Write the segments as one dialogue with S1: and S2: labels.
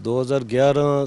S1: 2011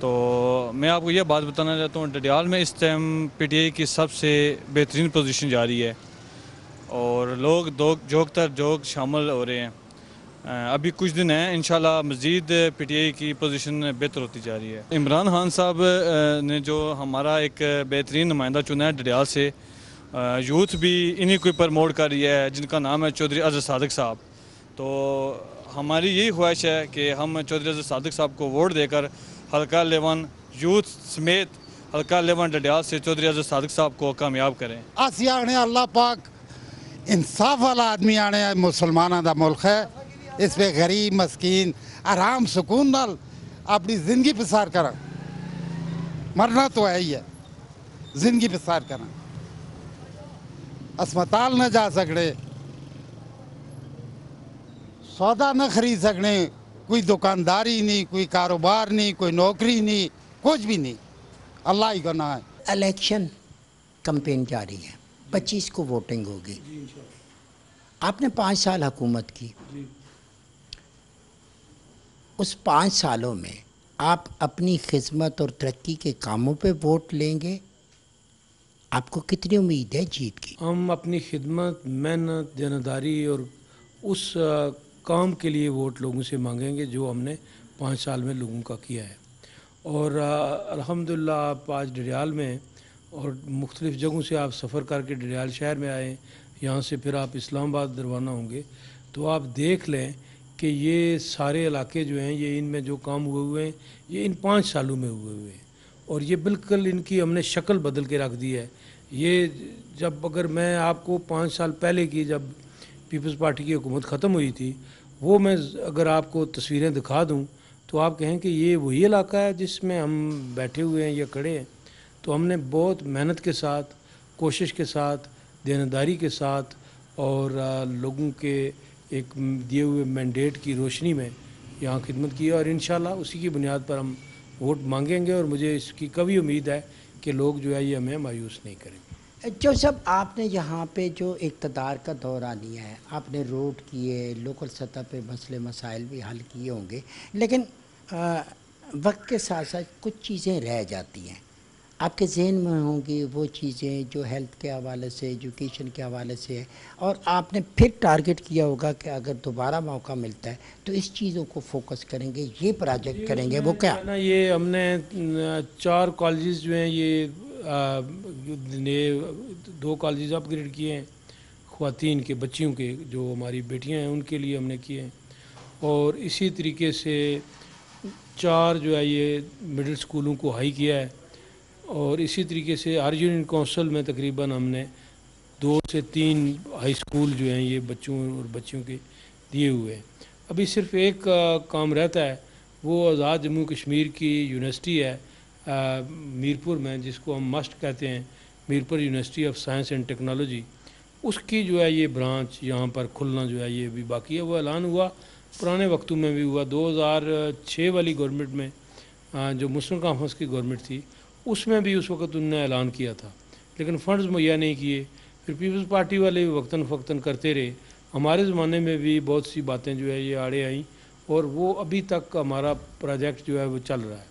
S2: تو میں آپ کو یہ بات بتانا چاہتا ہوں، ڈڈیال میں اس ٹائم پی ٹی آئی کی سب سے بہترین پوزیشن جاری ہے اور لوگ جوگ شامل ہو رہے ہیں۔ ابھی کچھ دن ہیں، انشاءاللہ مزید پی ٹی آئی کی پوزیشن بہتر ہوتی جا رہی ہے۔ عمران خان صاحب نے جو ہمارا ایک بہترین نمائندہ چنا ہے ڈڈیال سے، یوتھ بھی انہی کو پرموٹ کر رہی ہے، جن کا نام ہے چودھری اظہر صادق صاحب۔ تو ہماری یہی خواہش ہے کہ ہم چودھری اظہر صادق صاحب کو ووٹ دے کر حلقہ 11 یوتھ سمیت حلقہ 11 ڈڈیال سے چودھری اظہر صادق صاحب کو کامیاب کریں۔
S3: اسی آنے اللہ پاک انصاف والا آدمی آنے مسلمانوں دا ملک ہے، اس پہ غریب مسکین آرام سکون نال اپنی زندگی پسار کریں، مرنا تو ہے ہی ہے، زندگی پسار کریں، اسپتال نہ جا سکنے، سودا نہ خرید سکنے، کوئی دکانداری نہیں، کوئی کاروبار نہیں، کوئی نوکری نہیں، کچھ بھی نہیں، اللہ ہی کا نام ہے۔
S4: الیکشن کمپین جاری ہے، 25 کو ووٹنگ ہوگی۔ آپ نے 5 سال حکومت کی، اس 5 سالوں میں آپ اپنی خدمت اور ترقی کے کاموں پہ ووٹ لیں گے؟ آپ کو کتنی امید ہے جیت کی؟
S1: ہم اپنی خدمت، محنت، دیانتداری اور اس کام کے لیے ووٹ لوگوں سے مانگیں گے جو ہم نے 5 سال میں لوگوں کا کیا ہے۔ اور الحمدللہ آپ آج ڈڈیال میں اور مختلف جگہوں سے آپ سفر کر کے ڈڈیال شہر میں آئے، یہاں سے پھر آپ اسلام آباد روانہ ہوں گے، تو آپ دیکھ لیں کہ یہ سارے علاقے جو ہیں، یہ ان میں جو کام ہوئے ہیں یہ ان 5 سالوں میں ہوئے ہیں، اور یہ بالکل ان کی ہم نے شکل بدل کے رکھ دی ہے۔ یہ جب اگر میں آپ کو 5 سال پہلے کی جب پیپلز پارٹی کی حکومت ختم ہوئی تھی، وہ میں اگر آپ کو تصویریں دکھا دوں تو آپ کہیں کہ یہ وہی علاقہ ہے جس میں ہم بیٹھے ہوئے ہیں یا کھڑے ہیں۔ تو ہم نے بہت محنت کے ساتھ، کوشش کے ساتھ، دیانتداری کے ساتھ اور لوگوں کے ایک دیے ہوئے مینڈیٹ کی روشنی میں یہاں خدمت کی ہے، اور انشاءاللہ اسی کی بنیاد پر ہم ووٹ مانگیں گے، اور مجھے اس کی کبھی امید ہے کہ لوگ جو ہے یہ ہمیں مایوس نہیں کریں گے۔
S4: جو سب آپ نے یہاں پہ جو اقتدار کا دورہ لیا ہے، آپ نے روڈ کیے، لوکل سطح پہ مسئلے مسائل بھی حل کیے ہوں گے، لیکن وقت کے ساتھ ساتھ کچھ چیزیں رہ جاتی ہیں۔ آپ کے ذہن میں ہوں گی وہ چیزیں جو ہیلتھ کے حوالے سے، ایجوکیشن کے حوالے سے ہے، اور آپ نے پھر ٹارگٹ کیا ہوگا کہ اگر دوبارہ موقع ملتا ہے تو اس چیزوں کو فوکس کریں گے، یہ پروجیکٹ کریں گے۔ وہ کیا؟
S1: یہ ہم نے 4 کالجز جو ہیں، یہ 2 کالجز اپ گریڈ کیے ہیں خواتین کے، بچیوں کے، جو ہماری بیٹیاں ہیں ان کے لیے ہم نے کیے ہیں، اور اسی طریقے سے 4 جو ہے یہ مڈل سکولوں کو ہائی کیا ہے، اور اسی طریقے سے ہر یونین کونسل میں تقریباً ہم نے 2 سے 3 ہائی سکول جو ہیں یہ بچوں اور بچیوں کے دیے ہوئے ہیں۔ ابھی صرف ایک کام رہتا ہے، وہ آزاد جموں کشمیر کی یونیورسٹی ہے میرپور میں، جس کو ہم مسٹ کہتے ہیں، Mirpur university of science and technology, اس کی جو ہے یہ برانچ یہاں پر کھلنا جو ہے یہ بھی باقی ہے۔ وہ اعلان ہوا پرانے وقتوں میں بھی ہوا، 2006 والی گورنمنٹ میں جو مسلم کانفرنس کی گورنمنٹ تھی، اس میں بھی اس وقت انہوں نے اعلان کیا تھا، لیکن فنڈز مہیا نہیں کیے۔ پھر پیپلز پارٹی والے بھی وقتاً فوقتاً کرتے رہے، ہمارے زمانے میں بھی بہت سی باتیں جو ہے یہ آڑے آئیں، اور وہ ابھی تک ہمارا پروجیکٹ جو ہے وہ چل رہا ہے۔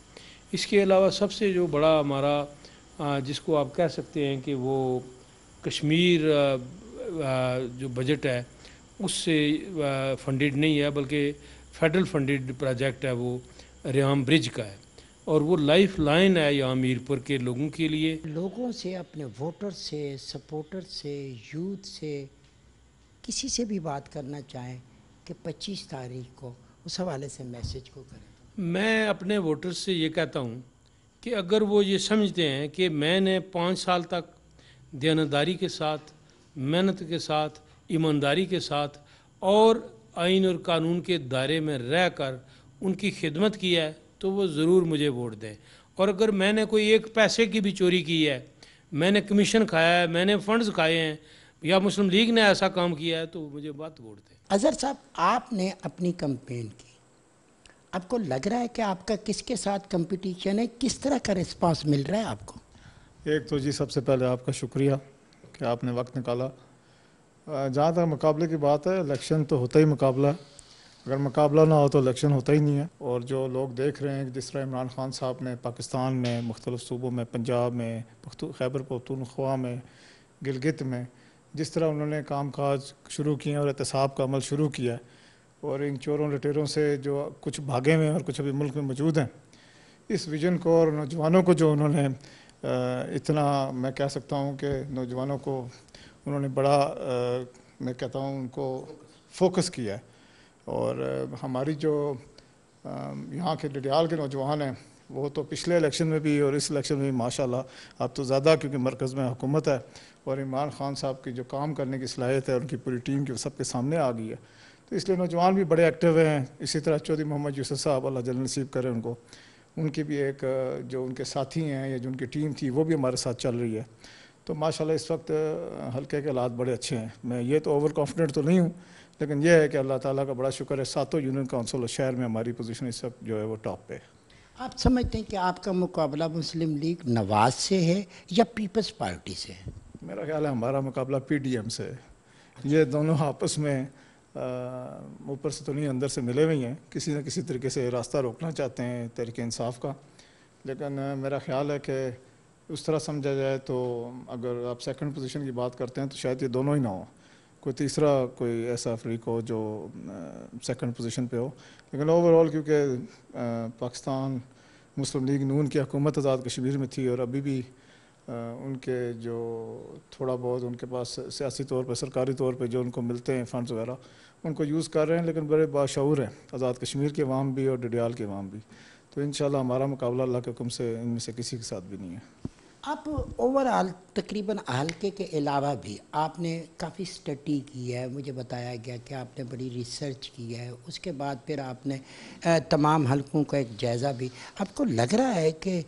S1: اس کے علاوہ سب سے جو بڑا ہمارا جس کو آپ کہہ سکتے ہیں کہ وہ کشمیر جو بجٹ ہے اس سے فنڈڈ نہیں ہے، بلکہ فیڈرل فنڈڈ پروجیکٹ ہے، وہ ریام برج کا ہے، اور وہ لائف لائن ہے یہاں میرپور کے لوگوں کے لیے۔
S4: لوگوں سے، اپنے ووٹر سے، سپورٹر سے، یوتھ سے، کسی سے بھی بات کرنا چاہیں کہ 25 تاریخ کو اس حوالے سے میسیج کو کریں؟
S1: میں اپنے ووٹر سے یہ کہتا ہوں کہ اگر وہ یہ سمجھتے ہیں کہ میں نے 5 سال تک دیانتداری کے ساتھ، محنت کے ساتھ، ایمانداری کے ساتھ اور آئین اور قانون کے دائرے میں رہ کر ان کی خدمت کی ہے تو وہ ضرور مجھے ووٹ دیں، اور اگر میں نے کوئی ایک پیسے کی بھی چوری کی ہے، میں نے کمیشن کھایا ہے، میں نے فنڈز کھائے ہیں، یا مسلم لیگ نے ایسا کام کیا ہے تو مجھے بات ووٹ دیں۔
S4: اظہر صاحب، آپ نے اپنی کمپین کی، آپ کو لگ رہا ہے کہ آپ کا کس کے ساتھ کمپٹیشن ہے؟ کس طرح کا رسپانس مل رہا ہے آپ کو؟
S5: ایک تو جی سب سے پہلے آپ کا شکریہ کہ آپ نے وقت نکالا۔ جہاں تک مقابلے کی بات ہے، الیکشن تو ہوتا ہی مقابلہ ہے، اگر مقابلہ نہ ہو تو الیکشن ہوتا ہی نہیں ہے. اور جو لوگ دیکھ رہے ہیں کہ جس طرح عمران خان صاحب نے پاکستان میں مختلف صوبوں میں، پنجاب میں، خیبر پختونخوا میں، گلگت میں جس طرح انہوں نے کام کاج شروع کیے اور احتساب کا عمل شروع کیا ہے، اور ان چوروں لٹیروں سے جو کچھ بھاگے ہوئے ہیں اور کچھ ابھی ملک میں موجود ہیں، اس ویژن کو اور نوجوانوں کو جو انہوں نے اتنا، میں کہہ سکتا ہوں کہ نوجوانوں کو انہوں نے بڑا، میں کہتا ہوں ان کو فوکس کیا ہے. اور ہماری جو یہاں کے ڈڈیال کے نوجوان ہیں وہ تو پچھلے الیکشن میں بھی اور اس الیکشن میں بھی ماشاءاللہ اب تو زیادہ، کیونکہ مرکز میں حکومت ہے اور عمران خان صاحب کی جو کام کرنے کی صلاحیت ہے ان کی پوری ٹیم کی سب کے سامنے آ گئی ہے، تو اس لیے نوجوان بھی بڑے ایکٹیو ہیں. اسی طرح چودھری محمد یوسف صاحب، اللہ جل نصیب کرے ان کو، ان کی بھی ایک جو ان کے ساتھی ہیں یا جو ان کی ٹیم تھی وہ بھی ہمارے ساتھ چل رہی ہے. تو ماشاءاللہ اس وقت حلقے کے حالات بڑے اچھے ہیں. میں یہ تو اوور کانفیڈنٹ تو نہیں ہوں، لیکن یہ ہے کہ اللہ تعالیٰ کا بڑا شکر ہے، ساتوں یونین کونسل اور شہر میں ہماری پوزیشن اس وقت جو ہے وہ ٹاپ پہ ہے.
S4: آپ سمجھتے ہیں کہ آپ کا مقابلہ مسلم لیگ نواز سے ہے یا پیپلز پارٹی سے ہے؟
S5: میرا خیال ہے ہمارا مقابلہ پی ڈی ایم سے ہے. یہ دونوں آپس میں اوپر سے تو نہیں اندر سے ملے ہوئے ہیں، کسی نہ کسی طریقے سے راستہ روکنا چاہتے ہیں تحریک انصاف کا. لیکن میرا خیال ہے کہ اس طرح سمجھا جائے تو اگر آپ سیکنڈ پوزیشن کی بات کرتے ہیں تو شاید یہ دونوں ہی نہ ہوں، کوئی تیسرا کوئی ایسا فریق ہو جو سیکنڈ پوزیشن پہ ہو. لیکن اوور آل کیونکہ پاکستان مسلم لیگ نون کی حکومت آزاد کشمیر میں تھی اور ابھی بھی ان کے جو تھوڑا بہت ان کے پاس سیاسی طور پہ، سرکاری طور پہ جو ان کو ملتے ہیں فنڈز وغیرہ، ان کو یوز کر رہے ہیں، لیکن بڑے باشعور ہیں آزاد کشمیر کے عوام بھی اور ڈڈیال کے عوام بھی. تو انشاءاللہ ہمارا مقابلہ اللہ کے حکم سے ان میں سے کسی کے ساتھ بھی نہیں ہے.
S4: آپ اوورآل تقریباً حلقے کے علاوہ بھی آپ نے کافی اسٹڈی کی ہے، مجھے بتایا گیا کہ آپ نے بڑی ریسرچ کی ہے، اس کے بعد پھر آپ نے تمام حلقوں کا ایک جائزہ بھی. آپ کو لگ رہا ہے کہ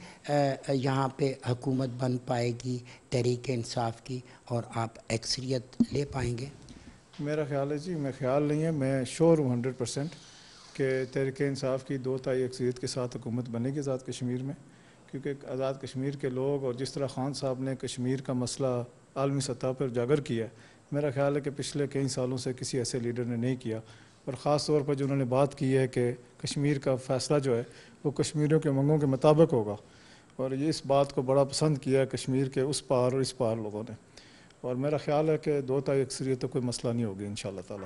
S4: یہاں پہ حکومت بن پائے گی تحریک انصاف کی اور آپ اکثریت لے پائیں گے؟
S5: میرا خیال ہے جی، میں خیال نہیں ہے، میں شور ہوں 100% کہ تحریک انصاف کی 2 اکثریت کے ساتھ حکومت بنے گی آزاد کشمیر میں. کیونکہ آزاد کشمیر کے لوگ اور جس طرح خان صاحب نے کشمیر کا مسئلہ عالمی سطح پر اجاگر کیا ہے، میرا خیال ہے کہ پچھلے کئی سالوں سے کسی ایسے لیڈر نے نہیں کیا. اور خاص طور پر جو انہوں نے بات کی ہے کہ کشمیر کا فیصلہ جو ہے وہ کشمیریوں کے منگوں کے مطابق ہوگا، اور یہ اس بات کو بڑا پسند کیا ہے کشمیر کے اس پار اور اس پار لوگوں نے. اور میرا خیال ہے کہ 2 اکثریت تو کوئی مسئلہ نہیں ہوگی انشاءاللہ تعالی.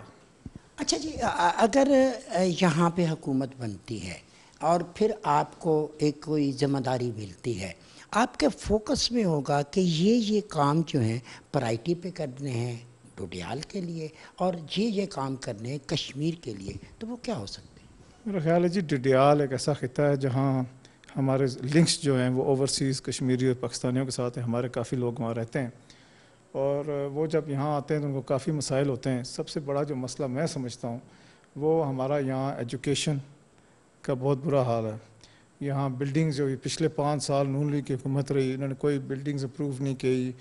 S4: اچھا جی، اگر یہاں پہ حکومت بنتی ہے اور پھر آپ کو ایک کوئی ذمہ داری ملتی ہے، آپ کے فوکس میں ہوگا کہ یہ کام جو ہیں پرائٹی پہ کرنے ہیں ڈوڈیال کے لیے اور یہ کام کرنے ہیں کشمیر کے لیے، تو وہ کیا ہو سکتے ہیں؟
S5: میرا خیال ہے جی، ڈڈیال ایک ایسا خطہ ہے جہاں ہمارے لنکس جو ہیں وہ اوورسیز کشمیری اور پاکستانیوں کے ساتھ ہیں. ہمارے کافی لوگ وہاں رہتے ہیں اور وہ جب یہاں آتے ہیں تو ان کو کافی مسائل ہوتے ہیں. سب سے بڑا جو مسئلہ میں سمجھتا ہوں وہ ہمارا یہاں ایجوکیشن کا بہت برا حال ہے. یہاں بلڈنگز جو پچھلے 5 سال نون لیگ کی حکومت رہی، انہوں نے کوئی بلڈنگز اپروو نہیں کی،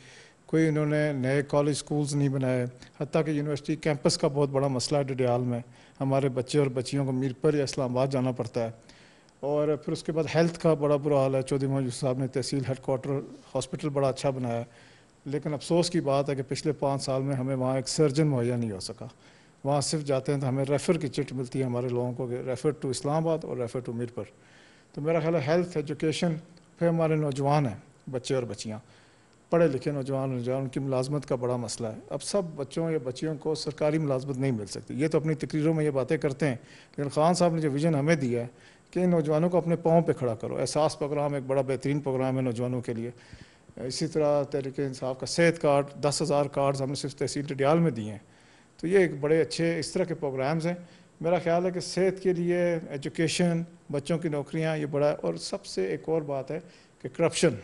S5: کوئی انہوں نے نئے کالج سکولز نہیں بنائے. حتیٰ کہ یونیورسٹی کیمپس کا بہت بڑا مسئلہ ہے ڈڈیال میں. ہمارے بچے اور بچیوں کو میرپور یا اسلام آباد جانا پڑتا ہے. اور پھر اس کے بعد ہیلتھ کا بڑا برا حال ہے. چودھری محمد یوسف صاحب نے تحصیل ہیڈ کوارٹر ہاسپٹل بڑا اچھا بنایا ہے، لیکن افسوس کی بات ہے کہ پچھلے 5 سال میں ہمیں وہاں ایک سرجن مہیا نہیں ہو سکا. وہاں صرف جاتے ہیں تو ہمیں ریفر کی چٹ ملتی ہے ہمارے لوگوں کو کہ ریفر ٹو اسلام آباد اور ریفر ٹو میرپور. تو میرا خیال ہے ہیلتھ، ایجوکیشن، پھر ہمارے نوجوان ہیں، بچے اور بچیاں، پڑھے لکھے نوجوان ان کی ملازمت کا بڑا مسئلہ ہے. اب سب بچوں یا بچیوں کو سرکاری ملازمت نہیں مل سکتی. یہ تو اپنی تقریروں میں یہ باتیں کرتے ہیں، لیکن خان صاحب نے جو ویژن ہمیں دیا ہے کہ ان نوجوانوں کو اپنے پاؤں پہ کھڑا کرو. احساس پروگرام ایک بڑا بہترین پروگرام ہے نوجوانوں کے لیے. اسی طرح تحریک انصاف کا صحت کارڈ، 10,000 کارڈز ہم نے صرف تحصیل ڈڈیال میں دیے ہیں. تو یہ ایک بڑے اچھے اس طرح کے پروگرامز ہیں. میرا خیال ہے کہ صحت کے لیے، ایجوکیشن، بچوں کی نوکریاں، یہ بڑا ہے. اور سب سے ایک اور بات ہے کہ کرپشن،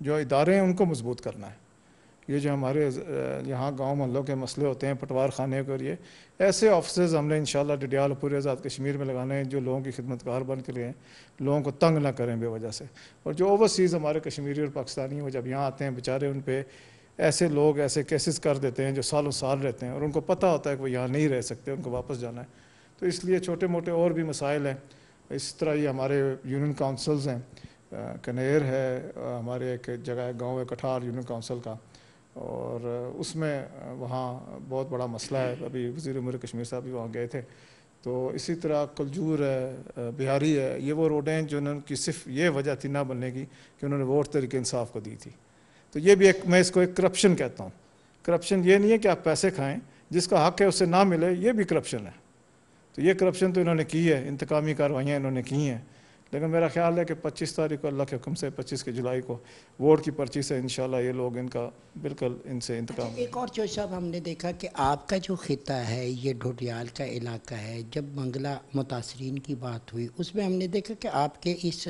S5: جو ادارے ہیں ان کو مضبوط کرنا ہے. یہ جو ہمارے یہاں گاؤں محلوں کے مسئلے ہوتے ہیں، پٹوار خانے کے، اور یہ ایسے آفسز ہم نے انشاءاللہ ڈڈیال پورے آزاد کشمیر میں لگانے ہیں جو لوگوں کی خدمت گار بن کے لیے لوگوں کو تنگ نہ کریں بے وجہ سے. اور جو اوورسیز ہمارے کشمیری اور پاکستانی وہ جب یہاں آتے ہیں بیچارے، ان پہ ایسے لوگ ایسے کیسز کر دیتے ہیں جو سالوں سال رہتے ہیں اور ان کو پتہ ہوتا ہے کہ وہ یہاں نہیں رہ سکتے، ان کو واپس جانا ہے. تو اس لیے چھوٹے موٹے اور بھی مسائل ہیں. اس طرح یہ ہمارے یونین کونسلز ہیں، کنیر ہے ہمارے ایک جگہ ہے، گاؤں ہے کٹھار یونین کونسل کا، اور اس میں وہاں بہت بڑا مسئلہ ہے. ابھی وزیر امور کشمیر صاحب بھی وہاں گئے تھے. تو اسی طرح کلجور ہے، بہاری ہے، یہ وہ روڈیں ہیں جو انہوں کی صرف یہ وجہ تھی نہ بننے کی کہ انہوں نے ووٹ تحریک انصاف کو دی تھی. تو یہ بھی ایک، میں اس کو ایک کرپشن کہتا ہوں. کرپشن یہ نہیں ہے کہ آپ پیسے کھائیں، جس کا حق ہے اسے نہ ملے، یہ بھی کرپشن ہے. تو یہ کرپشن تو انہوں نے کی ہے، انتقامی کارروائیاں انہوں نے کی ہیں. لیکن میرا خیال ہے کہ 25 تاریخ کو اللہ کے حکم سے 25 جولائی کو ووٹ کی پرچی سے انشاءاللہ یہ لوگ ان کا بالکل ان سے انتقام.
S4: ایک اور چوہدری صاحب، ہم نے دیکھا کہ آپ کا جو خطہ ہے یہ ڈھوڈیال کا علاقہ ہے. جب منگلہ متاثرین کی بات ہوئی اس میں ہم نے دیکھا کہ آپ کے اس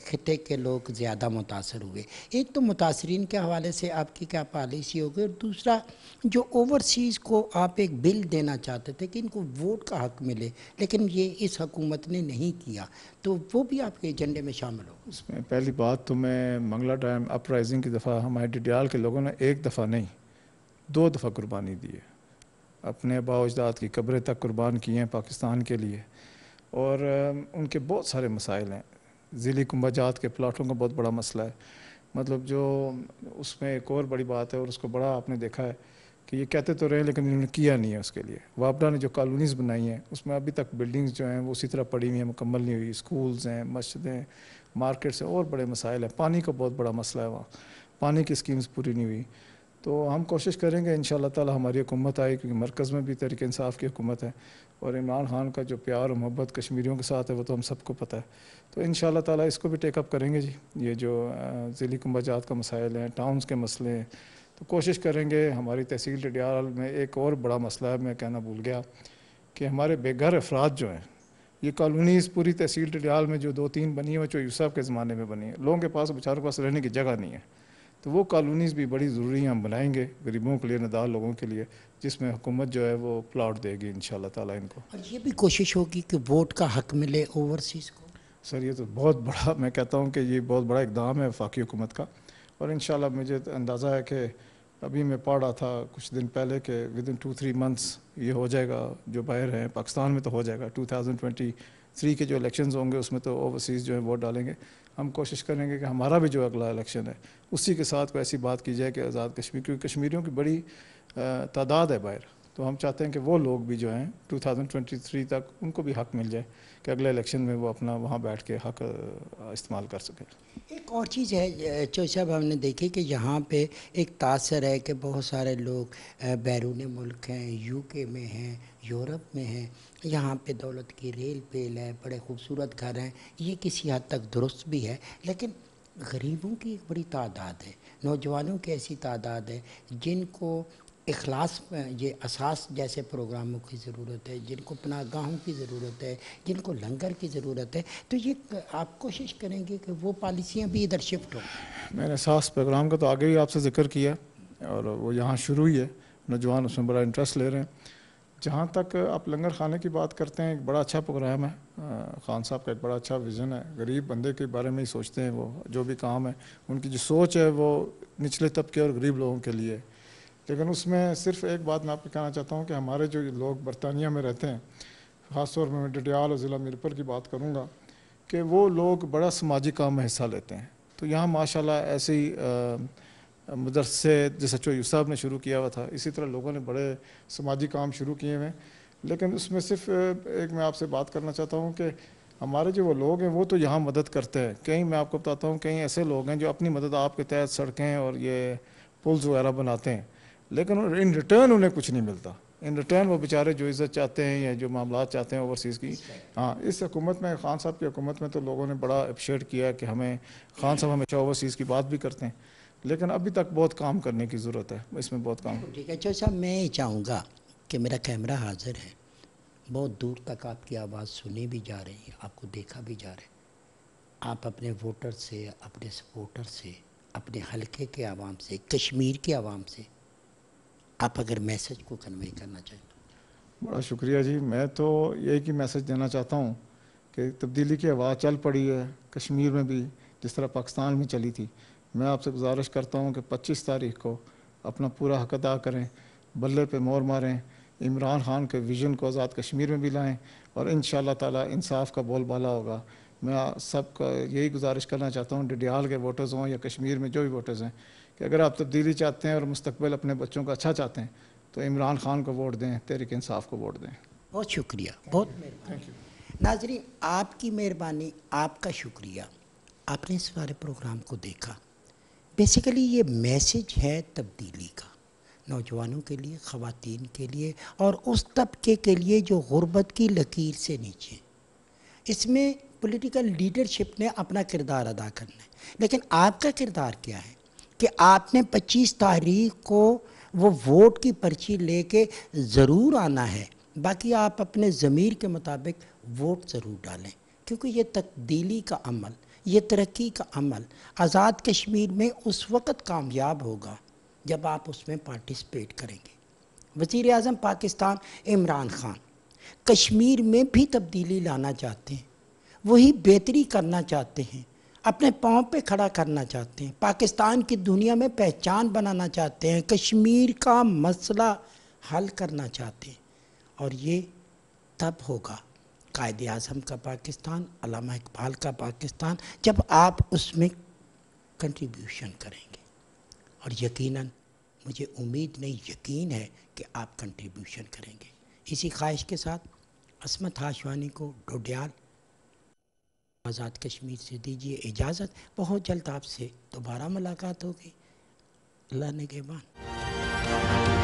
S4: خطے کے لوگ زیادہ متاثر ہوئے. ایک تو متاثرین کے حوالے سے آپ کی کیا پالیسی ہوگی، اور دوسرا جو اوورسیز کو آپ ایک بل دینا چاہتے تھے کہ ان کو ووٹ کا حق ملے، لیکن یہ اس حکومت نے نہیں کیا، تو وہ بھی آپ کے ایجنڈے میں شامل ہو؟
S5: اس میں پہلی بات تو میں منگلہ ڈیم اپ رائزنگ کی دفعہ ہمارے ڈڈیال کے لوگوں نے ایک دفعہ نہیں 2 دفعہ قربانی دی ہے. اپنے آباء و اجداد کی قبریں تک قربان کی ہیں پاکستان کے لیے. اور ان کے بہت سارے مسائل ہیں. ذیلی کنبہ جات کے پلاٹوں کا بہت بڑا مسئلہ ہے. مطلب جو اس میں ایک اور بڑی بات ہے، اور اس کو بڑا آپ نے دیکھا ہے کہ یہ کہتے تو رہے لیکن انہوں نے کیا نہیں ہے اس کے لیے. وابڈا نے جو کالونیز بنائی ہیں اس میں ابھی تک بلڈنگز جو ہیں وہ اسی طرح پڑی ہوئی ہیں، مکمل نہیں ہوئی. سکولز ہیں، مسجدیں، مارکیٹس ہیں، اور بڑے مسائل ہیں. پانی کا بہت بڑا مسئلہ ہے وہاں، پانی کی سکیمز پوری نہیں ہوئی. تو ہم کوشش کریں گے انشاءاللہ تعالی ہماری حکومت آئے، کیونکہ مرکز میں بھی تحریک انصاف کی حکومت ہے، اور عمران خان کا جو پیار و محبت کشمیریوں کے ساتھ ہے وہ تو ہم سب کو پتہ ہے. تو انشاءاللہ تعالی اس کو بھی ٹیک اپ کریں گے جی. یہ جو ذیلی کنبہ جات کا مسائل ہیں، ٹاؤنز کے مسئلے ہیں، تو کوشش کریں گے. ہماری تحصیل ڈڈیال میں ایک اور بڑا مسئلہ ہے، میں کہنا بھول گیا، کہ ہمارے بے گھر افراد جو ہیں، یہ کالونیز پوری تحصیل ڈڈیال میں جو 2-3 بنی ہیں جو یوسف کے زمانے میں بنی ہیں، لوگوں کے پاس بیچاروں کے پاس رہنے کی جگہ نہیں ہے. تو وہ کالونیز بھی بڑی ضروری ہیں، ہم بنائیں گے غریبوں کے لیے، ندار لوگوں کے لیے، جس میں حکومت جو ہے وہ پلاٹ دے گی انشاءاللہ تعالی ان کو.
S4: اور یہ بھی کوشش ہوگی کہ ووٹ کا حق ملے اوورسیز کو؟
S5: سر یہ تو بہت بڑا، میں کہتا ہوں کہ یہ بہت بڑا اقدام ہے وفاقی حکومت کا. اور انشاءاللہ مجھے اندازہ ہے کہ ابھی میں پڑھ رہا تھا کچھ دن پہلے کہ ودن 2-3 منتھس یہ ہو جائے گا. جو باہر ہیں پاکستان میں تو ہو جائے گا. 2023 کے جو الیکشنز ہوں گے اس میں تو اوورسیز جو ہیں ووٹ ڈالیں گے. ہم کوشش کریں گے کہ ہمارا بھی جو اگلا الیکشن ہے اسی کے ساتھ کوئی ایسی بات کی جائے کہ آزاد کشمیر، کیونکہ کشمیریوں کی بڑی تعداد ہے باہر. تو ہم چاہتے ہیں کہ وہ لوگ بھی جو ہیں 2023 تک ان کو بھی حق مل جائے کہ اگلے الیکشن میں وہ اپنا وہاں بیٹھ کے حق استعمال کر سکیں.
S4: ایک اور چیز ہے چوہدری صاحب، ہم نے دیکھی کہ یہاں پہ ایک تاثر ہے کہ بہت سارے لوگ بیرون ملک ہیں، UK میں ہیں، یورپ میں ہیں. یہاں پہ دولت کی ریل پیل ہے، بڑے خوبصورت گھر ہیں، یہ کسی حد تک درست بھی ہے. لیکن غریبوں کی ایک بڑی تعداد ہے، نوجوانوں کی ایسی تعداد ہے جن کو اخلاص، یہ اساس جیسے پروگراموں کی ضرورت ہے، جن کو پناہ گاہوں کی ضرورت ہے، جن کو لنگر کی ضرورت ہے. تو یہ آپ کوشش کریں گے کہ وہ پالیسیاں بھی ادھر شفٹ ہوں؟
S5: میں نے اساس پروگرام کا تو آگے بھی آپ سے ذکر کیا، اور وہ یہاں شروع ہی ہے. نوجوان اس میں بڑا انٹرسٹ لے رہے ہیں. جہاں تک آپ لنگر خانے کی بات کرتے ہیں، ایک بڑا اچھا پروگرام ہے. خان صاحب کا ایک بڑا اچھا ویژن ہے. غریب بندے کے بارے میں ہی سوچتے ہیں وہ، جو بھی کام ہے ان کی جو سوچ ہے وہ نچلے طبقے اور غریب لوگوں کے لیے. لیکن اس میں صرف ایک بات میں آپ کو کہنا چاہتا ہوں کہ ہمارے جو لوگ برطانیہ میں رہتے ہیں، خاص طور میں ڈڈیال اور ضلع میرپور کی بات کروں گا، کہ وہ لوگ بڑا سماجی کام میں حصہ لیتے ہیں. تو یہاں ماشاءاللہ ایسے ہی مدرسے جیسے چوہدری صاحب نے شروع کیا ہوا تھا، اسی طرح لوگوں نے بڑے سماجی کام شروع کیے ہوئے ہیں. لیکن اس میں صرف ایک میں آپ سے بات کرنا چاہتا ہوں کہ ہمارے جو وہ لوگ ہیں وہ تو یہاں مدد کرتے ہیں. کہیں میں آپ کو بتاتا ہوں، کہیں ایسے لوگ ہیں جو اپنی مدد آپ کے تحت سڑکیں اور یہ پلز وغیرہ بناتے ہیں، لیکن ان ریٹرن انہیں کچھ نہیں ملتا. ان ریٹرن وہ بیچارے جو عزت چاہتے ہیں یا جو معاملات چاہتے ہیں اوورسیز کی، ہاں اس حکومت میں، خان صاحب کی حکومت میں تو لوگوں نے بڑا اپریشیٹ کیا کہ ہمیں، خان صاحب ہمیشہ اوورسیز کی بات بھی کرتے ہیں، لیکن ابھی تک بہت کام کرنے کی ضرورت ہے. اس میں بہت کام.
S4: ٹھیک ہے چوہدری صاحب، میں یہ چاہوں گا کہ میرا کیمرہ حاضر ہے، بہت دور تک آپ کی آواز سنی بھی جا رہی ہے، آپ کو دیکھا بھی جا رہا ہے. آپ اپنے ووٹر سے، اپنے سپورٹر سے، اپنے حلقے کے عوام سے، کشمیر کے عوام سے آپ اگر میسج کو کنوے کرنا چاہیں.
S5: بڑا شکریہ جی. میں تو یہی میسج دینا چاہتا ہوں کہ تبدیلی کی آواز چل پڑی ہے کشمیر میں بھی، جس طرح پاکستان میں چلی تھی. میں آپ سے گزارش کرتا ہوں کہ 25 تاریخ کو اپنا پورا حق ادا کریں، بلے پہ مور ماریں، عمران خان کے ویژن کو آزاد کشمیر میں بھی لائیں، اور انشاءاللہ تعالی انصاف کا بول بالا ہوگا. میں سب کا یہی گزارش کرنا چاہتا ہوں، ڈڈیال کے ووٹرز ہوں یا کشمیر میں جو بھی ووٹرز ہیں، کہ اگر آپ تبدیلی چاہتے ہیں اور مستقبل اپنے بچوں کا اچھا چاہتے ہیں تو عمران خان کو ووٹ دیں، تحریک انصاف کو ووٹ دیں.
S4: بہت شکریہ، بہت مہربانی ناظرین، آپ کی مہربانی، آپ کا شکریہ، آپ نے اس سارے پروگرام کو دیکھا۔ بیسیکلی یہ میسج ہے تبدیلی کا، نوجوانوں کے لیے، خواتین کے لیے، اور اس طبقے کے لیے جو غربت کی لکیر سے نیچے۔ اس میں پولیٹیکل لیڈرشپ نے اپنا کردار ادا کرنا ہے، لیکن آپ کا کردار کیا ہے کہ آپ نے 25 تاریخ کو وہ ووٹ کی پرچی لے کے ضرور آنا ہے، باقی آپ اپنے ضمیر کے مطابق ووٹ ضرور ڈالیں، کیونکہ یہ تبدیلی کا عمل، یہ ترقی کا عمل آزاد کشمیر میں اس وقت کامیاب ہوگا جب آپ اس میں پارٹیسپیٹ کریں گے۔ وزیر اعظم پاکستان عمران خان کشمیر میں بھی تبدیلی لانا چاہتے ہیں، وہی بہتری کرنا چاہتے ہیں، اپنے پاؤں پہ کھڑا کرنا چاہتے ہیں، پاکستان کی دنیا میں پہچان بنانا چاہتے ہیں، کشمیر کا مسئلہ حل کرنا چاہتے ہیں، اور یہ تب ہوگا قائد اعظم کا پاکستان، علامہ اقبال کا پاکستان، جب آپ اس میں کنٹریبیوشن کریں گے، اور یقیناً مجھے امید نہیں، یقین ہے کہ آپ کنٹریبیوشن کریں گے۔ اسی خواہش کے ساتھ عصمت ہاشوانی کو ڈھوڈیال آزاد کشمیر سے دیجیے اجازت۔ بہت جلد آپ سے دوبارہ ملاقات ہوگی۔ اللہ نگہبان۔